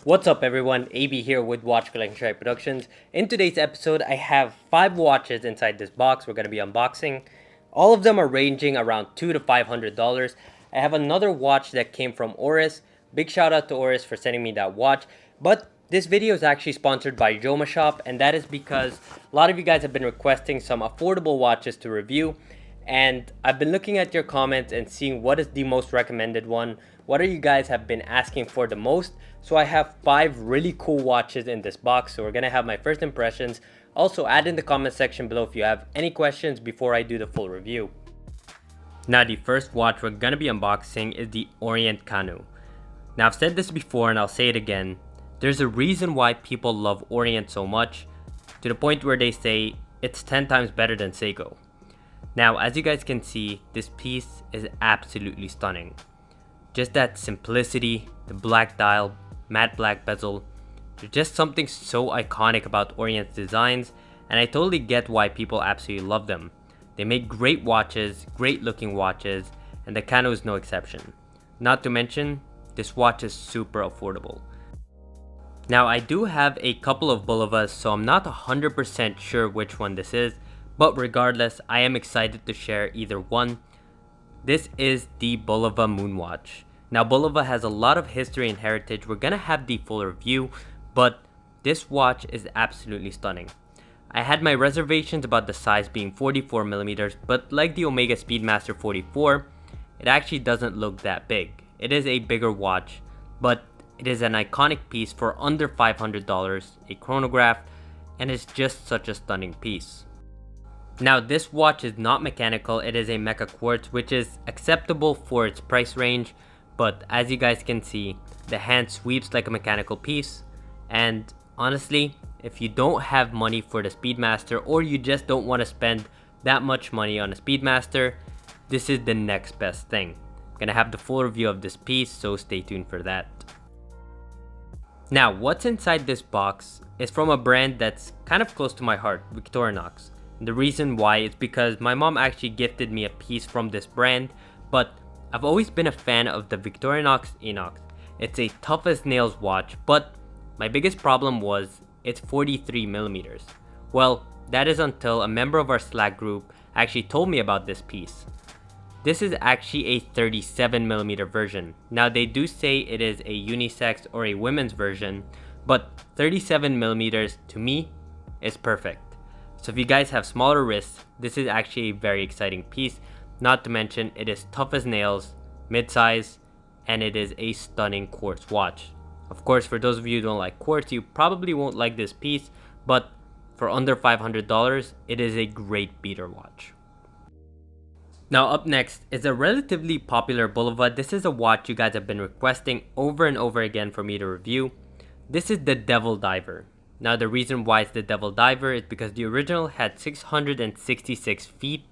What's up everyone, AB here with Watch Collection Strike Productions. In today's episode, I have 5 watches inside this box we're going to be unboxing. All of them are ranging around $200 to $500. I have another watch that came from Oris. Big shout out to Oris for sending me that watch. But this video is actually sponsored by Joma Shop, and that is because a lot of you guys have been requesting some affordable watches to review. And I've been looking at your comments and seeing what is the most recommended one. What are you guys have been asking for the most? So I have 5 really cool watches in this box. So we're gonna have my first impressions. Also add in the comment section below if you have any questions before I do the full review. Now the first watch we're gonna be unboxing is the Orient Kanu. Now I've said this before and I'll say it again. There's a reason why people love Orient so much, to the point where they say it's 10 times better than Seiko. Now, as you guys can see, this piece is absolutely stunning. Just that simplicity, the black dial, matte black bezel, there's just something so iconic about Orient's designs, and I totally get why people absolutely love them. They make great watches, great looking watches, and the Kanu is no exception. Not to mention, this watch is super affordable. Now, I do have a couple of Bulovas, so I'm not 100% sure which one this is, but regardless, I am excited to share either one. This is the Bulova Moonwatch. Now Bulova has a lot of history and heritage. We're gonna have the full review, but this watch is absolutely stunning. I had my reservations about the size being 44mm, but like the Omega Speedmaster 44, it actually doesn't look that big. It is a bigger watch, but it is an iconic piece for under $500, a chronograph, and it's just such a stunning piece. Now this watch is not mechanical, it is a mecha quartz, which is acceptable for its price range, but as you guys can see, the hand sweeps like a mechanical piece, and honestly, if you don't have money for the Speedmaster or you just don't want to spend that much money on a Speedmaster, this is the next best thing. I'm gonna have the full review of this piece, so stay tuned for that. Now what's inside this box is from a brand that's kind of close to my heart, Victorinox. The reason why is because my mom actually gifted me a piece from this brand, but I've always been a fan of the Victorinox Inox. It's a tough as nails watch, but my biggest problem was it's 43mm. Well, that is until a member of our Slack group actually told me about this piece. This is actually a 37mm version. Now they do say it is a unisex or a women's version, but 37mm to me is perfect. So if you guys have smaller wrists, this is actually a very exciting piece. Not to mention, it is tough as nails, mid-size, and it is a stunning quartz watch. Of course, for those of you who don't like quartz, you probably won't like this piece, but for under $500, it is a great beater watch. Now up next is a relatively popular Bulova. This is a watch you guys have been requesting over and over again for me to review. This is the Devil Diver. Now the reason why it's the Devil Diver is because the original had 666 feet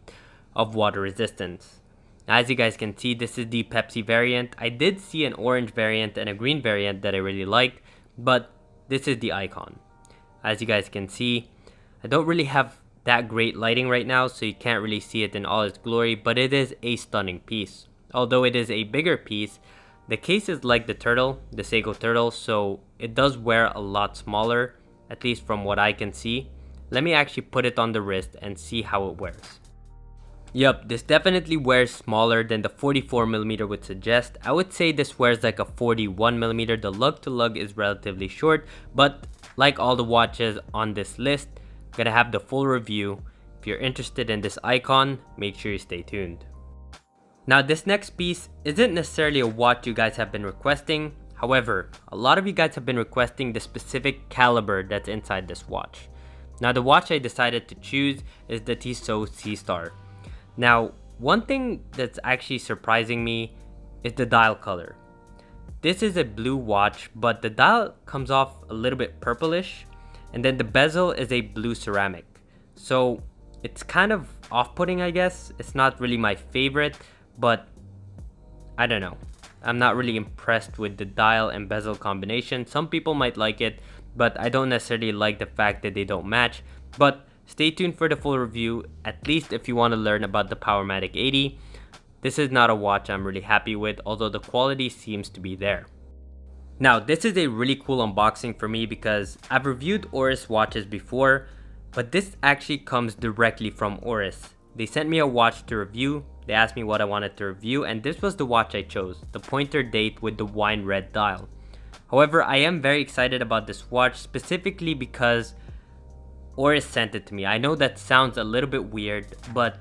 of water resistance. As you guys can see, this is the Pepsi variant. I did see an orange variant and a green variant that I really liked, but this is the Icon. As you guys can see, I don't really have that great lighting right now, so you can't really see it in all its glory, but it is a stunning piece. Although it is a bigger piece, the case is like the Turtle, the Seiko Turtle, so it does wear a lot smaller, at least from what I can see. Let me actually put it on the wrist and see how it wears. Yup, this definitely wears smaller than the 44mm would suggest. I would say this wears like a 41mm. The lug to lug is relatively short, but like all the watches on this list, I'm gonna have the full review. If you're interested in this Icon, make sure you stay tuned. Now this next piece isn't necessarily a watch you guys have been requesting. However, a lot of you guys have been requesting the specific caliber that's inside this watch. Now the watch I decided to choose is the Tissot Seastar. Now, one thing that's actually surprising me is the dial color. This is a blue watch, but the dial comes off a little bit purplish, and then the bezel is a blue ceramic. So it's kind of off-putting, I guess. It's not really my favorite, but I don't know. I'm not really impressed with the dial and bezel combination. Some people might like it, but I don't necessarily like the fact that they don't match. But stay tuned for the full review, at least if you want to learn about the Powermatic 80. This is not a watch I'm really happy with, although the quality seems to be there. Now, this is a really cool unboxing for me because I've reviewed Oris watches before, but this actually comes directly from Oris. They sent me a watch to review, they asked me what I wanted to review, and this was the watch I chose, the Pointer Date with the wine red dial. However, I am very excited about this watch specifically because Oris sent it to me. I know that sounds a little bit weird, but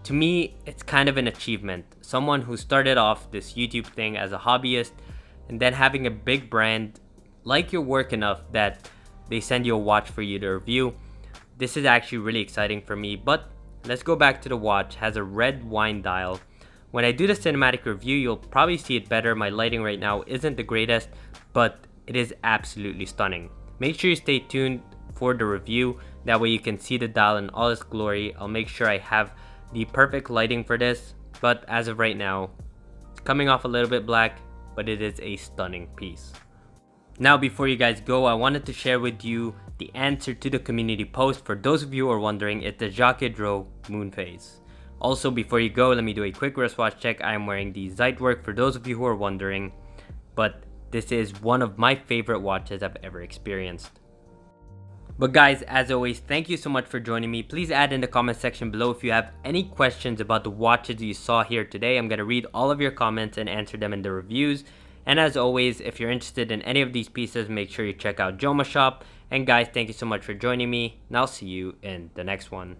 to me, it's kind of an achievement. Someone who started off this YouTube thing as a hobbyist and then having a big brand like your work enough that they send you a watch for you to review. This is actually really exciting for me, but let's go back to the watch. It has a red wine dial. When I do the cinematic review, you'll probably see it better. My lighting right now isn't the greatest, but it is absolutely stunning. Make sure you stay tuned for the review. That way you can see the dial in all its glory. I'll make sure I have the perfect lighting for this, but as of right now, it's coming off a little bit black, but it is a stunning piece. Now, before you guys go, I wanted to share with you the answer to the community post. For those of you who are wondering, it's the Jaquet-Droz moon phase. Also, before you go, let me do a quick wristwatch check. I am wearing the Zeitwerk for those of you who are wondering, but this is one of my favorite watches I've ever experienced. But guys, as always, thank you so much for joining me. Please add in the comment section below if you have any questions about the watches you saw here today. I'm going to read all of your comments and answer them in the reviews. And as always, if you're interested in any of these pieces, make sure you check out Joma Shop. And guys, thank you so much for joining me, and I'll see you in the next one.